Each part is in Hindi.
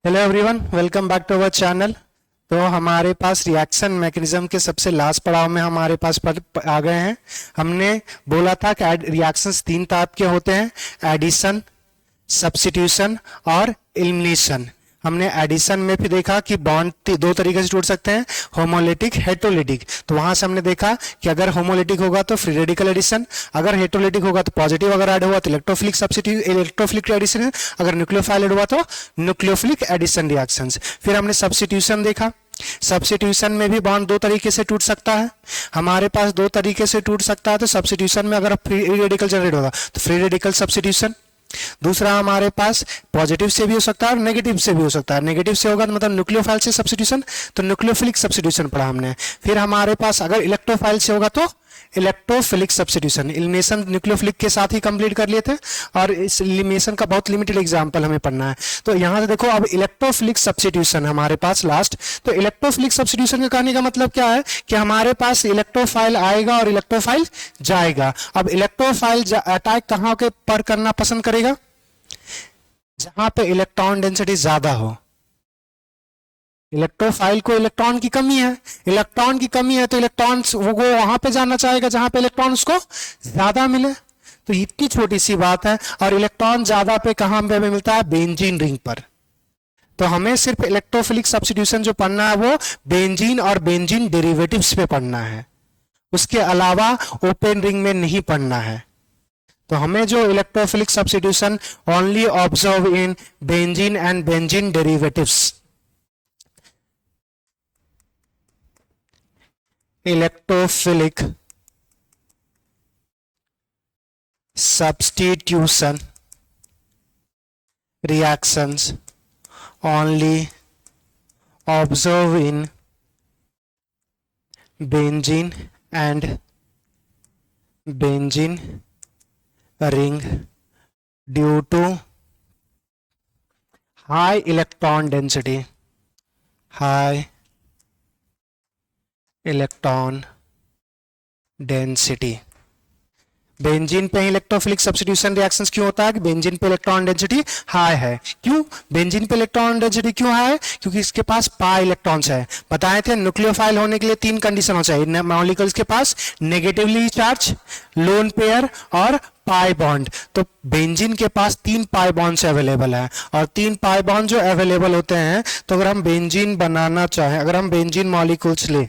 Hello everyone, welcome back to our channel. तो हमारे पास रिएक्शन मैकेनिज्म के सबसे लास्ट पड़ाव में हमारे पास आ गए हैं। हमने बोला था कि रिएक्शंस तीन टाइप के होते हैं: एडिशन, सब्स्टिट्यूशन और एलिमिनेशन। हमने एडिशन में भी देखा कि बॉन्ड दो तरीके से टूट सकते हैं, होमोलिटिक, हेटेरोलिटिक। तो वहां से हमने देखा कि अगर होमोलिटिक होगा तो फ्री रेडिकल एडिशन, अगर हेटेरोलिटिक होगा तो पॉजिटिव अगर ऐड हुआ तो इलेक्ट्रोफिलिक सब्स्टिट्यूट, इलेक्ट्रोफिलिक एडिशन, अगर न्यूक्लियोफाइल ऐड हुआ तो न्यूक्लियोफिलिक एडिशन रिएक्शंस। फिर हमने सब्स्टिट्यूशन देखा। सब्स्टिट्यूशन में भी बॉन्ड दो तरीके से टूट सकता है। हमारे पास दो तरीके से टूट सकता है। तो सब्स्टिट्यूशन में अगर फ्री रेडिकल जनरेट होगा तो फ्री रेडिकल सब्स्टिट्यूशन। दूसरा हमारे पास पॉजिटिव से भी हो सकता है और नेगेटिव से भी हो सकता है। नेगेटिव से होगा तो मतलब न्यूक्लियोफाइल से सब्स्टिट्यूशन, तो न्यूक्लियोफिलिक सब्स्टिट्यूशन पढ़ा हमने। फिर हमारे पास अगर इलेक्ट्रोफाइल से होगा तो इलेक्ट्रोफिलिक सब्स्टिट्यूशन। एलिमिनेशन न्यूक्लियोफिलिक के साथ ही कंप्लीट कर लिए थे और इस एलिमिनेशन का बहुत लिमिटेड एग्जांपल हमें पढ़ना है। तो यहां से देखो, अब इलेक्ट्रोफिलिक सब्स्टिट्यूशन हमारे पास लास्ट। तो इलेक्ट्रोफिलिक सब्स्टिट्यूशन के कहने का मतलब क्या है कि हमारे पास इलेक्ट्रोफाइल आएगा और इलेक्ट्रोफाइल जाएगा। अब इलेक्ट्रोफाइल अटैक कहां के पर करना पसंद करेगा? जहां पे इलेक्ट्रॉन डेंसिटी ज्यादा हो। इलेक्ट्रोफाइल को इलेक्ट्रॉन की कमी है, इलेक्ट्रॉन की कमी है तो इलेक्ट्रॉन वो वहां पे जाना चाहेगा जहां पे इलेक्ट्रॉन उसको ज्यादा मिले। तो इतनी छोटी सी बात है। और इलेक्ट्रॉन ज्यादा पे कहां पे हमें मिलता है? बेंजीन रिंग पर। तो हमें सिर्फ इलेक्ट्रोफिलिक सब्स्टिट्यूशन जो पढ़ना है वो बेंजीन और बेंजीन डेरिवेटिव्स पे पढ़ना है, उसके अलावा ओपन रिंग में नहीं पढ़ना है। तो हमें जो electrophilic substitution only observe in benzene and benzene derivatives. Electrophilic substitution reactions only observed in benzene and benzene ring due to high electron density, high electron density। Benzene पे इलेक्ट्रोफिलिक सब्स्टिट्यूशन रिएक्शंस क्यों होता है? कि बेंजीन पे इलेक्ट्रॉन डेंसिटी हाई है। क्यों बेंजीन पे इलेक्ट्रॉन डेंसिटी क्यों हाई है? क्योंकि इसके पास पाई इलेक्ट्रॉन्स है। बताए थे न्यूक्लियोफाइल होने के लिए तीन कंडीशन हो चाहिए मॉलिक्यूल्स के पास: नेगेटिवली चार्ज, लोन पेयर और पाई बॉन्ड। तो बेंजीन के पास तीन पाई बॉन्ड्स अवेलेबल है। और तीन पाई बॉन्ड जो अवेलेबल होते हैं, तो अगर हम बेंजीन बनाना चाहें, अगर हम बेंजीन मॉलिक्यूल्स ले,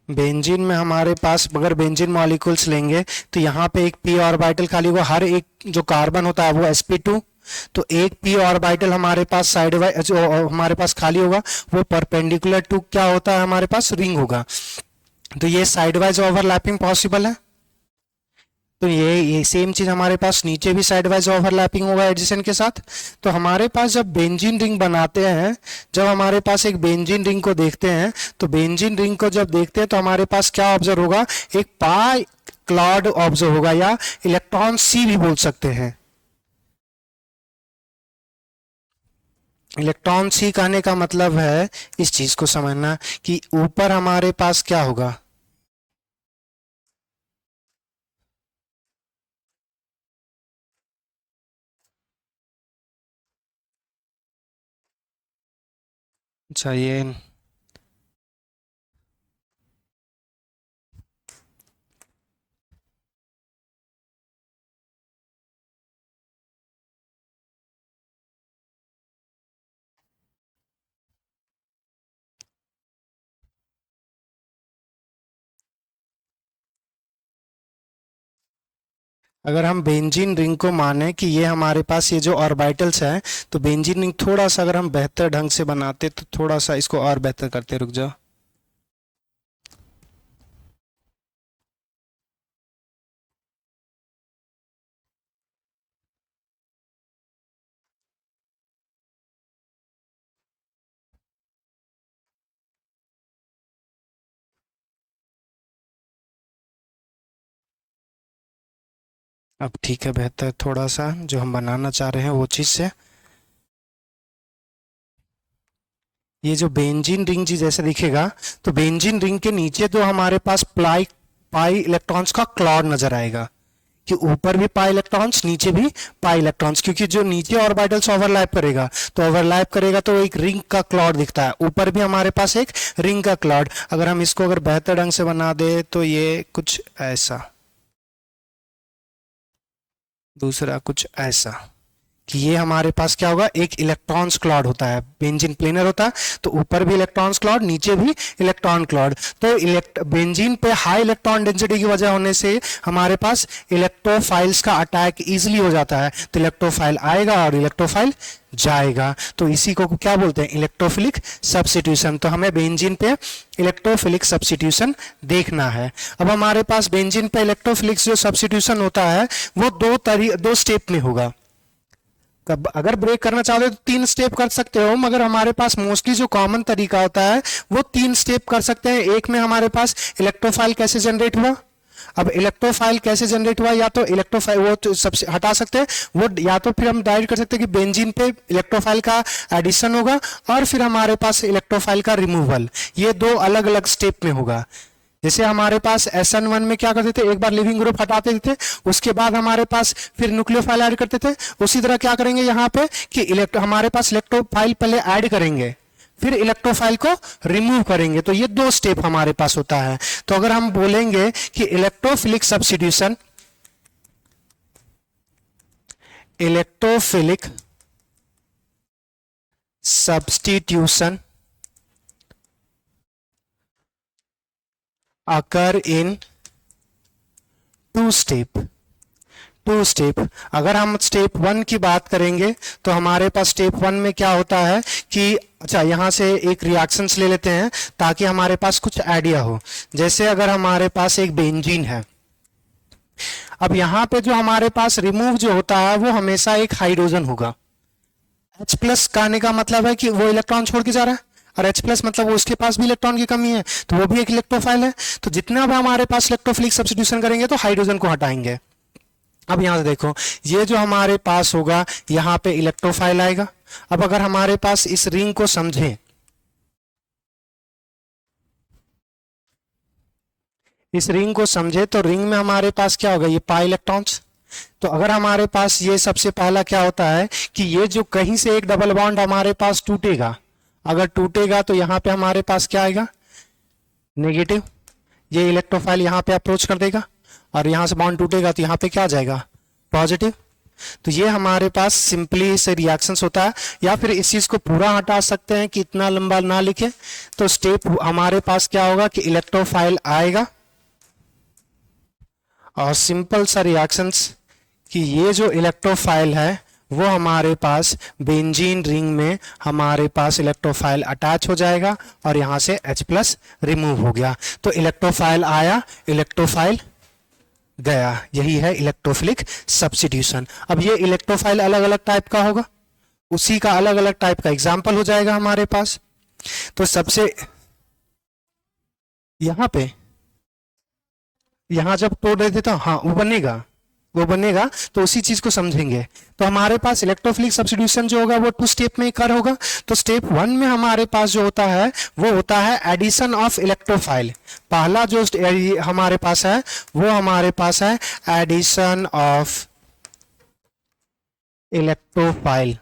बेंजीन में हमारे पास अगर बेंजीन मॉलिक्यूल्स लेंगे तो यहाँ पे एक पी ऑर्बिटल खाली होगा। हर एक जो कार्बन होता है वो sp2। तो एक पी ऑर्बिटल हमारे पास साइड वाइज जो हमारे पास खाली होगा वो परपेंडिकुलर टू क्या होता है? हमारे पास रिंग होगा। तो ये साइड वाइज ओवरलैपिंग पॉसिबल है। तो ये सेम चीज हमारे पास नीचे भी साइड वाइज ओवरलैपिंग होगा एडिशन के साथ। तो हमारे पास जब बेंजीन रिंग बनाते हैं, जब हमारे पास एक बेंजीन रिंग को देखते हैं, तो बेंजीन रिंग को जब देखते हैं तो हमारे पास क्या ऑब्जर्व होगा? एक पाई क्लॉड ऑब्जर्व होगा, या इलेक्ट्रॉन सी भी बोल सकते हैं। इलेक्ट्रॉन सी कहने का मतलब है इस चीज को समझना कि ऊपर हमारे पास क्या होगा? अच्छा, ये अगर हम बेंजीन रिंग को माने कि ये हमारे पास ये जो ऑर्बिटल्स है, तो बेंजीन रिंग थोड़ा सा अगर हम बेहतर ढंग से बनाते तो थोड़ा सा इसको और बेहतर करते। रुक जाओ। अब ठीक है, बेहतर थोड़ा सा जो हम बनाना चाह रहे हैं वो चीज़ से। ये जो बेंजीन रिंग जी जैसे दिखेगा, तो बेंजीन रिंग के नीचे तो हमारे पास पाई इलेक्ट्रॉन्स का क्लॉड नजर आएगा, कि ऊपर भी पाई इलेक्ट्रॉन्स, नीचे भी पाई इलेक्ट्रॉन्स, क्योंकि जो नीचे ऑर्बिटल्स ओवरलैप करेगा, तो ओवरलैप करेगा तो एक रिंग का क्लॉड दिखता है, ऊपर भी हमारे पास एक रिंग का क्लॉड। अगर हम इसको अगर बेहतर ढंग से बना दे तो ये कुछ ऐसा, दूसरा कुछ ऐसा, कि ये हमारे पास क्या होगा, एक इलेक्ट्रॉन्स क्लॉड होता है, बेंजीन प्लेनर होता है, तो ऊपर भी इलेक्ट्रॉन्स क्लॉड, नीचे भी इलेक्ट्रॉन क्लॉड। तो बेंजीन पे हाई इलेक्ट्रॉन डेंसिटी की वजह होने से हमारे पास इलेक्ट्रोफाइल्स का अटैक इजीली हो जाता है, तो इलेक्ट्रोफाइल आएगा और इलेक्ट्रोफाइल जाएगा, तो इसी को क्या बोलते हैं, इलेक्ट्रोफिलिक सब्स्टिट्यूशन। तो हमें बेंजीन पे इलेक्ट्रोफिलिक सब्स्टिट्यूशन देखना है। अब हमारे पास बेंजीन पे इलेक्ट्रोफिलिक जो सब्स्टिट्यूशन होता है वो दो स्टेप में होगा। अगर ब्रेक करना चाहते हो तो 3 स्टेप कर सकते हो, मगर हमारे पास मोस्टली जो कॉमन तरीका होता है वो 3 स्टेप कर सकते हैं। एक में हमारे पास इलेक्ट्रोफाइल कैसे जनरेट हुआ, अब इलेक्ट्रोफाइल कैसे जनरेट हुआ, या तो इलेक्ट्रोफाइल वो तो सबसे हटा सकते हैं वो, या तो फिर हम डायरेक्ट कर सकते हैं कि बेंजीन पे इलेक्ट्रोफाइल का एडिशन होगा और फिर हमारे पास इलेक्ट्रोफाइल का रिमूवल, ये 2 अलग-अलग स्टेप में होगा। जैसे हमारे पास SN1 में क्या करते थे, एक बार लिविंग ग्रुप हटाते थे, उसके बाद हमारे पास फिर न्यूक्लियोफाइल ऐड करते थे। उसी तरह क्या करेंगे यहाँ पे कि हमारे पास इलेक्ट्रोफाइल पहले ऐड करेंगे, फिर इलेक्ट्रोफाइल को रिमूव करेंगे, तो ये 2 स्टेप हमारे पास होता है। तो अगर हम बोलेंगे कि इलेक्ट्रोफिलिक सब्स्टिट्यूशन, इलेक्ट्रोफिलिक सब्स्टिट्यूशन अकर इन 2 स्टेप। अगर हम स्टेप 1 की बात करेंगे तो हमारे पास स्टेप 1 में क्या होता है कि अच्छा, यहां से एक रिएक्शंस ले लेते हैं ताकि हमारे पास कुछ आइडिया हो। जैसे अगर हमारे पास एक बेंजीन है, अब यहां पे जो हमारे पास रिमूव जो होता है वो हमेशा एक हाइड्रोजन होगा। H+ कहने का मतलब है कि वो इलेक्ट्रॉन छोड़ के जा रहा है, और H+ मतलब वो उसके पास भी इलेक्ट्रॉन की कमी है, तो वो भी एक इलेक्ट्रोफाइल है। तो जितना भी हमारे पास इलेक्ट्रोफिलिक सब्स्टिट्यूशन करेंगे तो हाइड्रोजन को हटाएंगे। अब यहां से देखो, ये जो हमारे पास होगा यहां पे इलेक्ट्रोफाइल आएगा। अब अगर हमारे पास इस रिंग को समझें, इस रिंग को समझे तो रिंग में हमारे पास क्या होगा, ये पाई इलेक्ट्रॉन्स। तो अगर हमारे पास ये सबसे पहला क्या होता है कि ये जो कहीं से एक डबल बॉन्ड हमारे पास टूटेगा, अगर टूटेगा तो यहां पे हमारे पास क्या आएगा, नेगेटिव, ये इलेक्ट्रोफाइल यहां पे अप्रोच कर देगा, और यहां से बॉन्ड टूटेगा तो यहां पे क्या आ जाएगा, पॉजिटिव। तो ये हमारे पास सिंपली से रिएक्शंस होता है। या फिर इस चीज को पूरा हटा सकते हैं कि इतना लंबा ना लिखे, तो स्टेप हमारे पास क्या होगा कि इलेक्ट्रोफाइल आएगा और सिंपल सा रिएक्शंस कि ये जो इलेक्ट्रोफाइल है वो हमारे पास बेंजीन रिंग में हमारे पास इलेक्ट्रोफाइल अटैच हो जाएगा और यहां से H+ रिमूव हो गया। तो इलेक्ट्रोफाइल आया, इलेक्ट्रोफाइल गया, यही है इलेक्ट्रोफिलिक सब्स्टिट्यूशन। अब ये इलेक्ट्रोफाइल अलग अलग टाइप का होगा, उसी का अलग अलग टाइप का एग्जाम्पल हो जाएगा हमारे पास। तो सबसे यहां पे, यहां जब तोड़ देते तो हाँ वो बनेगा, तो उसी चीज को समझेंगे। तो हमारे पास इलेक्ट्रोफिलिक सब्स्टिट्यूशन जो होगा वो 2 स्टेप में कर होगा। तो स्टेप 1 में हमारे पास जो होता है वो होता है एडिशन ऑफ इलेक्ट्रोफाइल। पहला जो हमारे पास है वो हमारे पास है एडिशन ऑफ इलेक्ट्रोफाइल।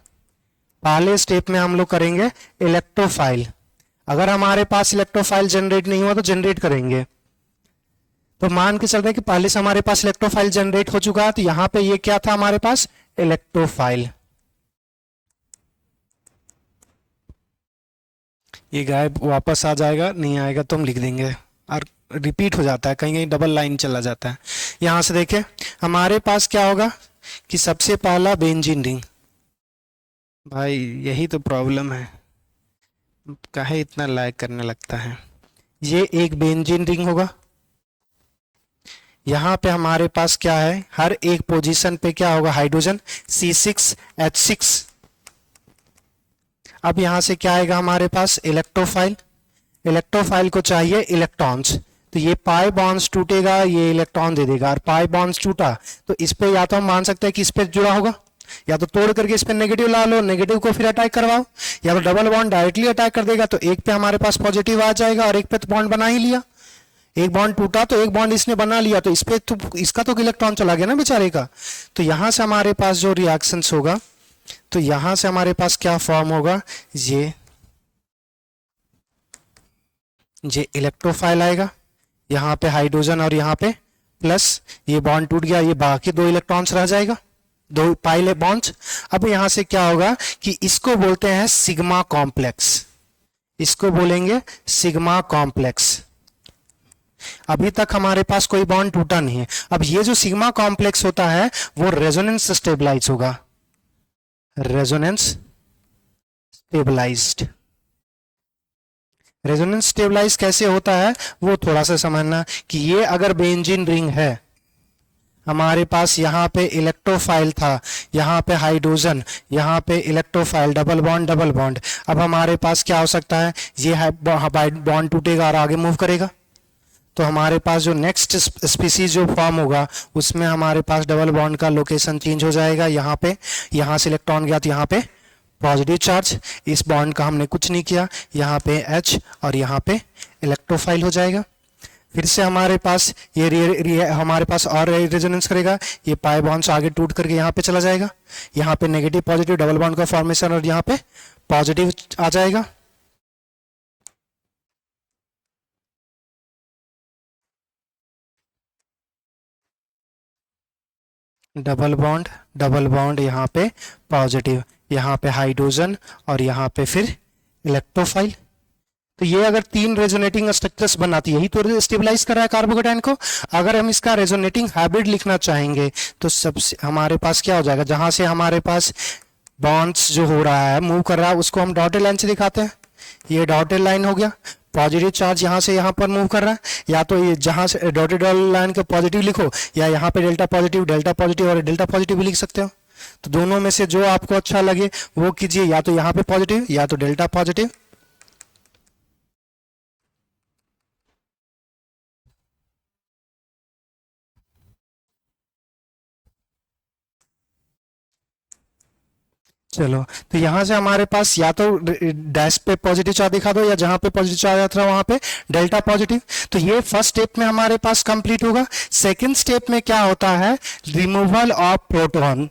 पहले स्टेप में हम लोग करेंगे इलेक्ट्रोफाइल। अगर हमारे पास इलेक्ट्रोफाइल जनरेट नहीं हुआ तो जनरेट करेंगे। तो मान के चल रहे हैं कि पहले से हमारे पास इलेक्ट्रोफाइल जनरेट हो चुका है, तो यहां पे ये क्या था हमारे पास, इलेक्ट्रोफाइल। ये गायब वापस आ जाएगा, नहीं आएगा तो हम लिख देंगे, और रिपीट हो जाता है, कहीं कहीं डबल लाइन चला जाता है। यहां से देखें हमारे पास क्या होगा कि सबसे पहला बेंजीन रिंग, भाई यही तो प्रॉब्लम है, काहे इतना लैग करने लगता है। ये एक बेंजीन रिंग होगा, यहां पे हमारे पास क्या है, हर एक पोजीशन पे क्या होगा, हाइड्रोजन C6H6। अब यहां से क्या आएगा हमारे पास, इलेक्ट्रोफाइल। इलेक्ट्रोफाइल को चाहिए इलेक्ट्रॉन्स, तो ये पाई बॉन्ड्स टूटेगा, ये इलेक्ट्रॉन दे देगा, और पाई बॉन्ड्स टूटा तो इस पे या तो हम मान सकते हैं कि इस पे जुड़ा होगा, या तो तोड़ करके इस पे नेगेटिव ला लो, नेगेटिव को फिर अटैक करवाओ, या तो डबल बॉन्ड डायरेक्टली अटैक कर देगा, तो एक पे हमारे पास पॉजिटिव आ जाएगा और एक पे तो बॉन्ड बना ही लिया, एक बॉन्ड टूटा तो एक बॉन्ड इसने बना लिया, तो इस पे तो इसका तो इलेक्ट्रॉन चला गया ना बेचारे का। तो यहां से हमारे पास जो रिएक्शंस होगा, तो यहां से हमारे पास क्या फॉर्म होगा, ये इलेक्ट्रोफाइल आएगा, यहाँ पे हाइड्रोजन और यहाँ पे प्लस, ये बॉन्ड टूट गया, ये बाकी दो इलेक्ट्रॉन्स रह जाएगा, दो पाइले बॉन्ड्स। अब यहां से क्या होगा कि इसको बोलते हैं सिग्मा कॉम्प्लेक्स, इसको बोलेंगे सिग्मा कॉम्प्लेक्स। अभी तक हमारे पास कोई बॉन्ड टूटा नहीं है। अब ये जो सिग्मा कॉम्प्लेक्स होता है वो रेजोनेंस स्टेबलाइज होगा, रेजोनेंस स्टेबलाइज्ड। रेजोनेंस स्टेबलाइज कैसे होता है वो थोड़ा सा समझना कि ये अगर बेंजीन रिंग है, हमारे पास यहाँ पे इलेक्ट्रोफाइल था, यहाँ पे हाइड्रोजन, यहाँ पे electrophile, double bond double bond. अब हमारे पास क्या हो सकता है, ये बॉन्ड टूटेगा और आगे मूव करेगा, तो हमारे पास जो नेक्स्ट स्पीसीज जो फॉर्म होगा उसमें हमारे पास डबल बॉन्ड का लोकेशन चेंज हो जाएगा। यहाँ पे, यहाँ से इलेक्ट्रॉन गया तो यहाँ पे पॉजिटिव चार्ज, इस बॉन्ड का हमने कुछ नहीं किया, यहाँ पे H और यहाँ पे इलेक्ट्रोफाइल हो जाएगा। फिर से हमारे पास ये हमारे पास और रेजोनेंस करेगा, ये पाई बॉन्ड्स आगे टूट करके यहाँ पे चला जाएगा, यहाँ पे नेगेटिव पॉजिटिव डबल बॉन्ड का फॉर्मेशन और यहाँ पे पॉजिटिव आ जाएगा। डबल बॉन्ड यहाँ पे पॉजिटिव, यहाँ पे हाइड्रोजन और यहाँ पे फिर इलेक्ट्रोफाइल। तो ये अगर तीन रेजोनेटिंग स्ट्रक्चर्स बनाती है, यही तो स्टेबलाइज कर रहा है कार्बोकेटाइन को। अगर हम इसका रेजोनेटिंग हाइब्रिड लिखना चाहेंगे तो सबसे हमारे पास क्या हो जाएगा, जहां से हमारे पास बॉन्ड्स जो हो रहा है मूव कर रहा है उसको हम डॉटेड लाइन से दिखाते हैं। ये डॉटेड लाइन हो गया, पॉजिटिव चार्ज यहाँ से यहाँ पर मूव कर रहा है, या तो ये जहां से डॉटेड लाइन के पॉजिटिव लिखो, या यहाँ पे डेल्टा पॉजिटिव और डेल्टा पॉजिटिव भी लिख सकते हो। तो दोनों में से जो आपको अच्छा लगे वो कीजिए, या तो यहाँ पे पॉजिटिव या तो डेल्टा पॉजिटिव। चलो, तो यहां से हमारे पास या तो डैश पे पॉजिटिव चार्ज दिखा दो, या जहां पे पॉजिटिव चार्ज आता है वहां पे डेल्टा पॉजिटिव। तो ये फर्स्ट स्टेप में हमारे पास कंप्लीट होगा। सेकंड स्टेप में क्या होता है, रिमूवल ऑफ प्रोटॉन,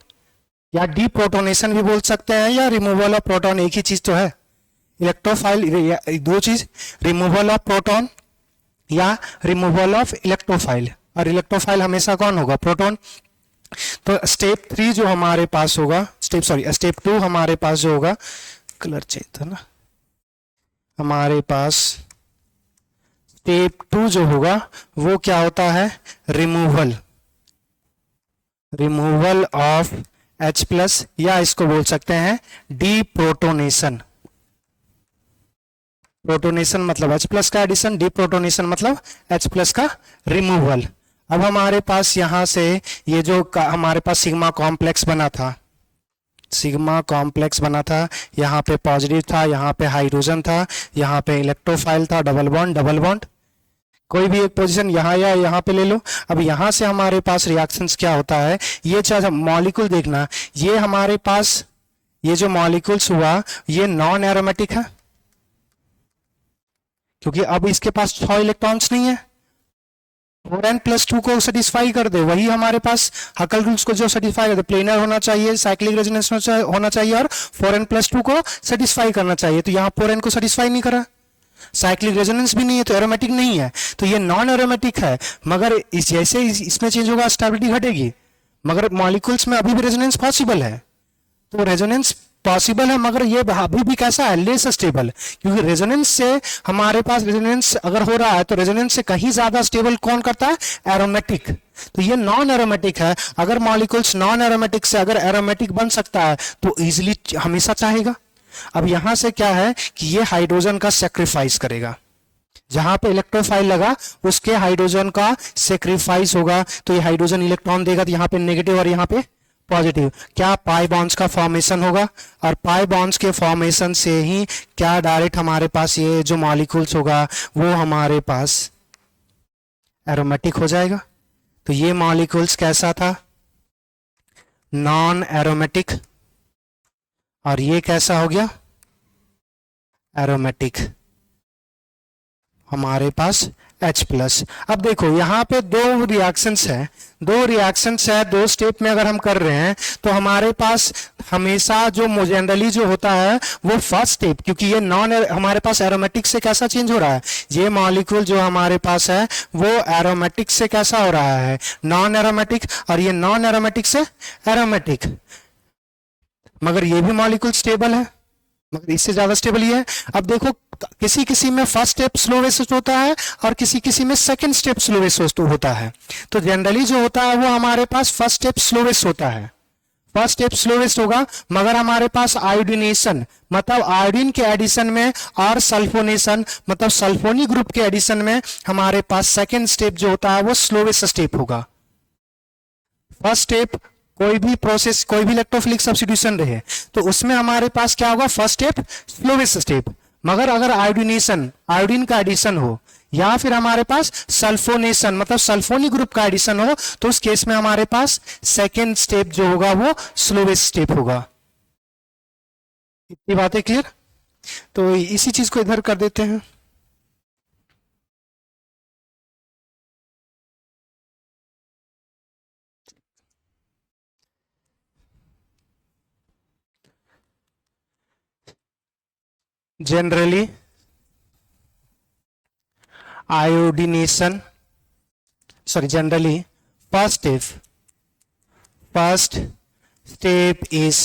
या डीप्रोटोनेशन भी बोल सकते हैं, या रिमूवल ऑफ प्रोटॉन, एक ही चीज तो है। इलेक्ट्रोफाइल दो चीज, रिमूवल ऑफ प्रोटॉन या रिमूवल ऑफ इलेक्ट्रोफाइल। और इलेक्ट्रोफाइल हमेशा कौन होगा, प्रोटॉन। तो स्टेप 3 जो हमारे पास होगा, स्टेप 2 हमारे पास जो होगा, कलर चेंज था ना, हमारे पास स्टेप 2 जो होगा वो क्या होता है, रिमूवल ऑफ H+, या इसको बोल सकते हैं डीप्रोटोनेशन। प्रोटोनेशन मतलब H+ का एडिशन, डीप्रोटोनेशन मतलब H+ का रिमूवल। अब हमारे पास यहां से ये जो हमारे पास सिग्मा कॉम्प्लेक्स बना था, यहाँ पे पॉजिटिव था, यहाँ पे हाइड्रोजन था, यहाँ पे इलेक्ट्रोफाइल था, डबल बॉन्ड, कोई भी एक पोजीशन यहाँ या यहाँ पे ले लो। अब यहाँ से हमारे पास रिएक्शंस क्या होता है, ये चाहे मॉलिक्यूल देखना, ये हमारे पास ये जो मॉलिक्यूल्स हुआ ये नॉन एरोमेटिक है, क्योंकि अब इसके पास 6 इलेक्ट्रॉन्स नहीं है। 4n+2 को सेटिस्फाई कर दे, वही हमारे पास हकल रूल्स को जो सेटिस्फाई कर दे, प्लेनर होना चाहिए, साइक्लिक रेजोनेंस होना चाहिए और 4n+2 को सेटिस्फाई करना चाहिए। तो यहाँ 4n को सेटिस्फाई नहीं करा, साइक्लिक रेजोनेंस भी नहीं है, तो एरोमेटिक नहीं है, तो ये नॉन एरोमेटिक है। मगर जैसे इसमें चेंज होगा स्टेबिलिटी घटेगी, मगर मॉलिक्यूल्स में अभी भी रेजोनेंस पॉसिबल है। तो रेजोनेंस पॉसिबल है, मगर ये अभी भी कैसा है, लेस स्टेबल, क्योंकि रेजोनेंस से हमारे पास रेजोनेंस अगर हो रहा है तो रेजोनेंस से कहीं ज्यादा स्टेबल कौन करता है, एरोमेटिक। तो ये नॉन एरोमेटिक है। अगर मॉलिक्यूल्स नॉन एरोमेटिक से अगर एरोमेटिक बन सकता है तो इजीली हमेशा चाहेगा। अब यहां से क्या है कि ये हाइड्रोजन का सेक्रीफाइस करेगा, जहां पे इलेक्ट्रोफाइल लगा उसके हाइड्रोजन का सेक्रीफाइस होगा, तो ये हाइड्रोजन इलेक्ट्रॉन देगा, तो यहाँ पे नेगेटिव और यहाँ पे पॉजिटिव, क्या पाई बॉन्ड्स का फॉर्मेशन होगा। और पाई बॉन्ड्स के फॉर्मेशन से ही क्या डायरेक्ट हमारे पास ये जो मॉलिक्यूल्स होगा वो हमारे पास एरोमेटिक हो जाएगा। तो ये मॉलिक्यूल्स कैसा था, नॉन एरोमेटिक, और ये कैसा हो गया, एरोमेटिक, हमारे पास H+। अब देखो यहाँ पे दो रिएक्शंस है, दो स्टेप में अगर हम कर रहे हैं तो हमारे पास हमेशा जो जनरली जो होता है वो फर्स्ट स्टेप, क्योंकि ये नॉन हमारे पास एरोमेटिक से कैसा चेंज हो रहा है, ये मॉलिक्यूल जो हमारे पास है वो एरोमेटिक से कैसा हो रहा है, नॉन एरोमेटिक, और ये नॉन एरोमेटिक से एरोमेटिक। मगर ये भी मॉलिक्यूल स्टेबल है, मगर इससे ज्यादा स्टेबल ये है। अब देखो किसी किसी में फर्स्ट स्टेप स्लोवेस्ट होता है और किसी किसी में सेकंड स्टेप स्लोवेस्ट होता है। तो जनरली जो होता है वो हमारे पास फर्स्ट स्टेप स्लोवेस्ट होता है, फर्स्ट स्टेप स्लोवेस्ट होगा। मगर हमारे पास आयोडीनेशन मतलब आयोडीन के एडिशन में और सल्फोनेशन मतलब सल्फोनी ग्रुप के एडिशन में हमारे पास सेकंड स्टेप जो होता है वो स्लोवेस्ट स्टेप होगा। फर्स्ट स्टेप कोई भी प्रोसेस, कोई भी इलेक्ट्रोफिलिक सब्स्टिट्यूशन रहे तो उसमें हमारे पास क्या होगा, फर्स्ट स्टेप स्लोवेस्ट स्टेप। मगर अगर आयोडीनेशन, आयोडीन का एडिशन हो या फिर हमारे पास सल्फोनेशन मतलब सल्फोनिक ग्रुप का एडिशन हो तो उस केस में हमारे पास सेकेंड स्टेप जो होगा वो स्लोवेस्ट स्टेप होगा। इतनी बातें क्लियर। तो इसी चीज को इधर कर देते हैं। generally iodination, generally first step is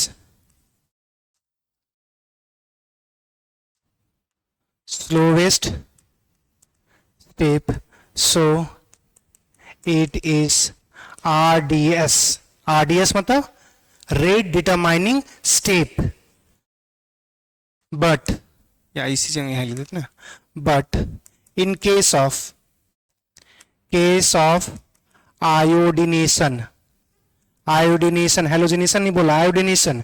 slowest step, so it is RDS मतलब rate determining step, but या इसी जगह यहाँ लिख देते ना, but in case of iodination, halogenation नहीं बोला, आयोडिनेशन,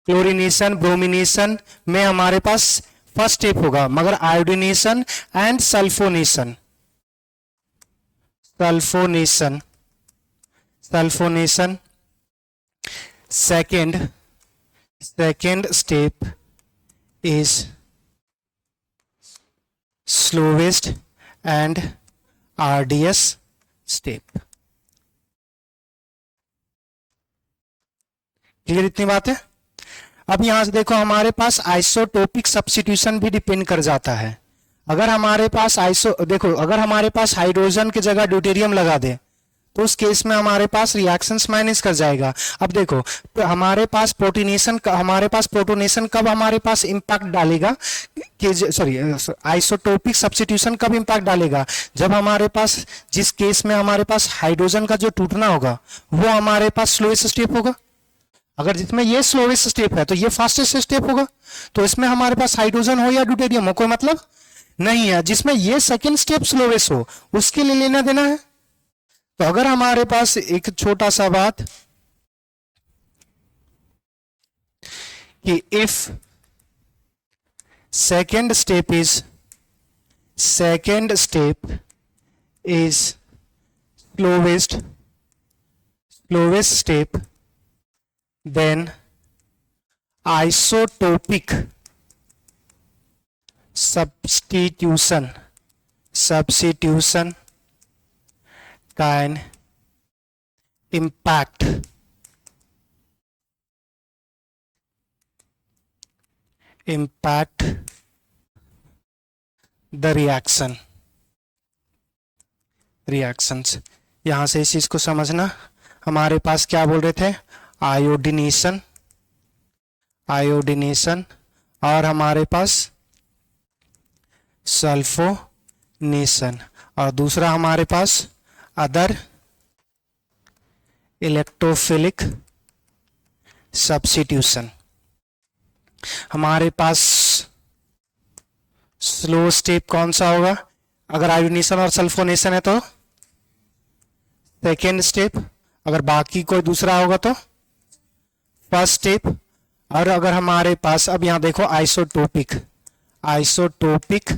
क्लोरिनेशन, ब्रोमिनेशन में हमारे पास फर्स्ट स्टेप होगा। मगर iodination and sulphonation second step is slowest and RDS step। Clear इतनी बात है। अब यहां से देखो हमारे पास आइसोटोपिक सब्स्टिट्यूशन भी डिपेंड कर जाता है। अगर हमारे पास अगर हमारे पास हाइड्रोजन की जगह ड्यूटेरियम लगा दे तो उस केस में हमारे पास रिएक्शंस माइनस कर जाएगा। अब देखो तो हमारे पास प्रोटोनेशन कब हमारे पास इंपैक्ट डालेगा कि आइसोटोपिक सब्स्टिट्यूशन कब इंपैक्ट डालेगा, जब हमारे पास जिस केस में हमारे पास हाइड्रोजन का जो टूटना होगा वो हमारे पास स्लोएस्ट स्टेप होगा। अगर जिसमें ये स्लोएस्ट स्टेप है तो ये फास्टेस्ट स्टेप होगा। तो इसमें हमारे पास हाइड्रोजन हो या ड्यूटेरियम हो कोई मतलब नहीं है। जिसमें ये सेकेंड स्टेप स्लोएस्ट हो उसके लिए लेना देना है। तो अगर हमारे पास एक छोटा सा बात कि if second step is slowest step, then isotopic substitution can impact the reactions। यहां से इस चीज को समझना। हमारे पास क्या बोल रहे थे, आयोडिनेशन और हमारे पास सल्फोनेशन और दूसरा हमारे पास अदर इलेक्ट्रोफिलिक सब्स्टिट्यूशन। हमारे पास स्लो स्टेप कौन सा होगा, अगर आयोडिनेशन और सल्फोनेशन है तो सेकेंड स्टेप, अगर बाकी कोई दूसरा होगा तो फर्स्ट स्टेप। और अगर हमारे पास अब यहां देखो आइसोटोपिक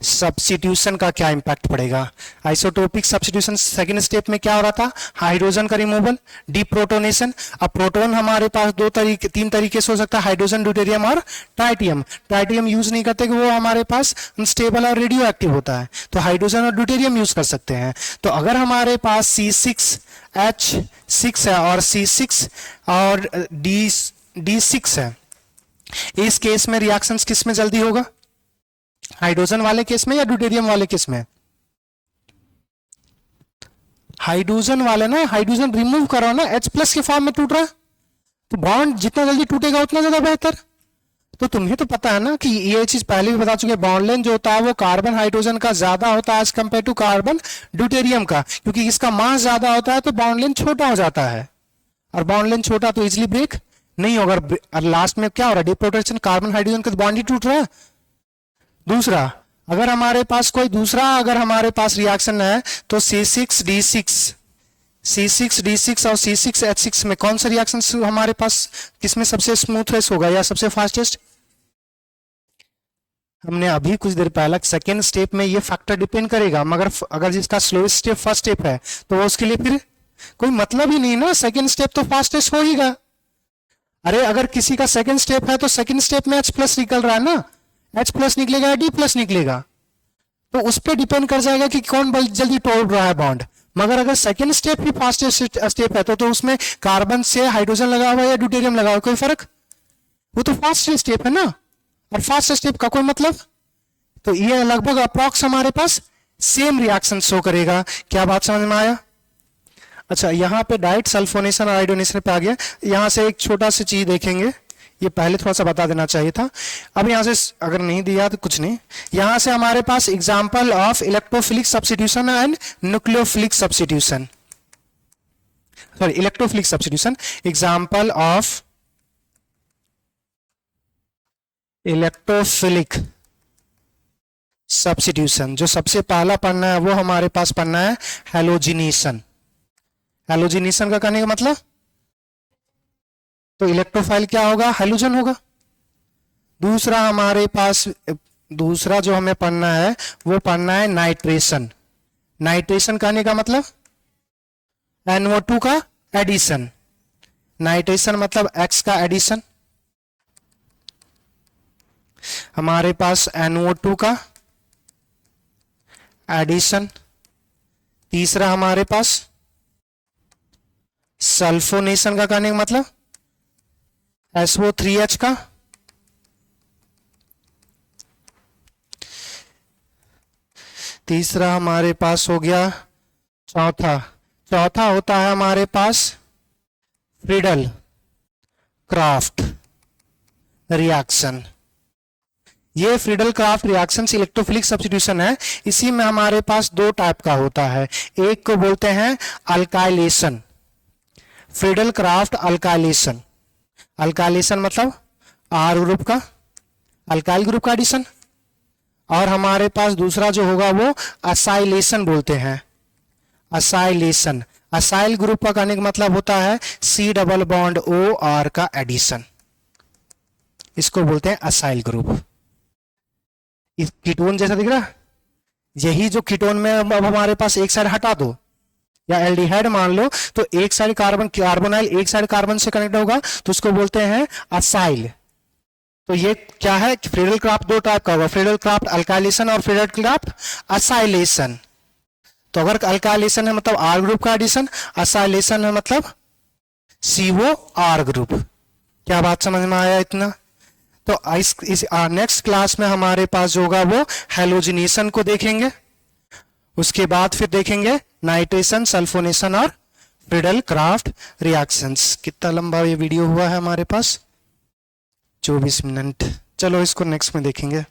सब्स्टिट्यूशन का क्या इंपैक्ट पड़ेगा। आइसोटोपिक सब्स्टिट्यूशन सेकंड स्टेप में क्या हो रहा था, हाइड्रोजन का रिमूवल, डीप्रोटोनेशन। अब प्रोटॉन हमारे पास तीन तरीके से हो सकता है, हाइड्रोजन, ड्यूटेरियम और ट्राइटियम। ट्राइटियम यूज नहीं करते कि वो हमारे पास अनस्टेबल और रेडियो एक्टिव होता है, तो हाइड्रोजन और ड्यूटेरियम यूज कर सकते हैं। तो अगर हमारे पास C6H6 है और C6 और D6 है, इस केस में रिएक्शंस किस में जल्दी होगा, हाइड्रोजन वाले केस में या ड्यूटेरियम वाले केस में। हाइड्रोजन वाले ना, हाइड्रोजन रिमूव करो ना, H+ के फॉर्म में टूट रहा है, तो बॉन्ड जितना जल्दी टूटेगा उतना ज्यादा बेहतर। तो तुम्हें तो पता है ना कि ये चीज पहले भी बता चुके, बॉन्ड लेंथ जो होता है वो कार्बन हाइड्रोजन का ज्यादा होता है as compare to carbon deuterium का, क्योंकि इसका मास ज्यादा होता है तो बॉन्ड लेंथ छोटा हो जाता है, और बॉन्ड लेंथ छोटा तो इजिली ब्रेक नहीं होगा। और लास्ट में क्या हो रहा है, डिप्रोटेशन, कार्बन हाइड्रोजन का बॉन्ड ही टूट रहा है। दूसरा, अगर हमारे पास कोई दूसरा अगर हमारे पास रिएक्शन है तो C6D6 और C6H6 में कौन सा रिएक्शन हमारे पास किसमें सबसे स्मूथेस्ट होगा या सबसे फास्टेस्ट। हमने अभी कुछ देर पहले सेकेंड स्टेप में ये फैक्टर डिपेंड करेगा, मगर अगर जिसका स्लोएस्ट स्टेप फर्स्ट स्टेप है तो उसके लिए फिर कोई मतलब ही नहीं ना, सेकेंड स्टेप तो फास्टेस्ट होगा। अरे अगर किसी का सेकेंड स्टेप है तो सेकेंड स्टेप में H+ निकल रहा है ना, H+ निकलेगा या D+ निकलेगा, तो उस पर डिपेंड कर जाएगा कि कौन जल्दी तोड़ रहा है बॉन्ड। मगर अगर सेकेंड स्टेप ही फास्टेस्ट स्टेप है तो उसमें कार्बन से हाइड्रोजन लगा हुआ है या ड्यूटेरियम लगा हुआ है, कोई फर्क, वो तो फास्ट स्टेप है ना, और फास्ट स्टेप का कोई मतलब। तो ये लगभग अप्रॉक्स हमारे पास सेम रिएक्शन शो करेगा। क्या बात समझ में आया। अच्छा, यहाँ पे डायरेक्ट सल्फोनेशन और आयोडोनेशन पे आ गया। यहाँ से एक छोटा सी चीज देखेंगे, ये पहले थोड़ा सा बता देना चाहिए था, अब यहाँ से अगर नहीं दिया तो कुछ नहीं। यहाँ से हमारे पास example of electrophilic substitution and nucleophilic substitution, sorry electrophilic substitution, example of electrophilic substitution. जो सबसे पहला पढ़ना है वो हमारे पास पढ़ना है हैलोजिनेशन। हैलोजिनेशन का कहने का मतलब, तो इलेक्ट्रोफाइल क्या होगा, हैलोजन होगा। दूसरा हमारे पास, दूसरा जो हमें पढ़ना है वो पढ़ना है नाइट्रेशन। नाइट्रेशन कहने का मतलब NO2 का एडिशन। नाइट्रेशन मतलब X का एडिशन, हमारे पास NO2 का एडिशन। तीसरा हमारे पास सल्फोनेशन का कहने का मतलब SO3H का। तीसरा हमारे पास हो गया चौथा होता है हमारे पास फ्रीडल क्राफ्ट रिएक्शन। ये Friedel craft reaction electrophilic substitution है। इसी में हमारे पास दो टाइप का होता है, एक को बोलते हैं alkylation, Friedel craft alkylation. Alkylation मतलब R ग्रुप का अल्काइल ग्रुप का एडिशन, और हमारे पास दूसरा जो होगा वो असाइलेशन बोलते हैं। असाइलेशन, असाइल ग्रुप का कहने का मतलब होता है C+O R का एडिशन, इसको बोलते हैं असाइल ग्रुप। इस कीटोन जैसा दिख रहा है, यही जो कीटोन में अब हमारे पास एक साइड हटा दो या एल्डिहाइड मान लो, तो एक साइड कार्बोनाइल एक साइड कार्बन से कनेक्ट होगा तो उसको बोलते हैं असाइल। तो ये क्या है, फ्रीडल क्राफ्ट दो टाइप का होगा, फ्रीडल क्राफ्ट अल्काइलेशन और फ्रीडल क्राफ्ट असाइलेशन। तो अगर अल्काइलेशन है मतलब R ग्रुप का एडिशन, असाइलेशन है मतलब COR ग्रुप। क्या बात समझ में आया इतना। तो इस नेक्स्ट क्लास में हमारे पास जो होगा वो हैलोजिनेशन को देखेंगे, उसके बाद फिर देखेंगे नाइट्रेशन, सल्फोनेशन और फ्रीडल क्राफ्ट रिएक्शंस। कितना लंबा ये वीडियो हुआ है हमारे पास, 24 मिनट। चलो इसको नेक्स्ट में देखेंगे।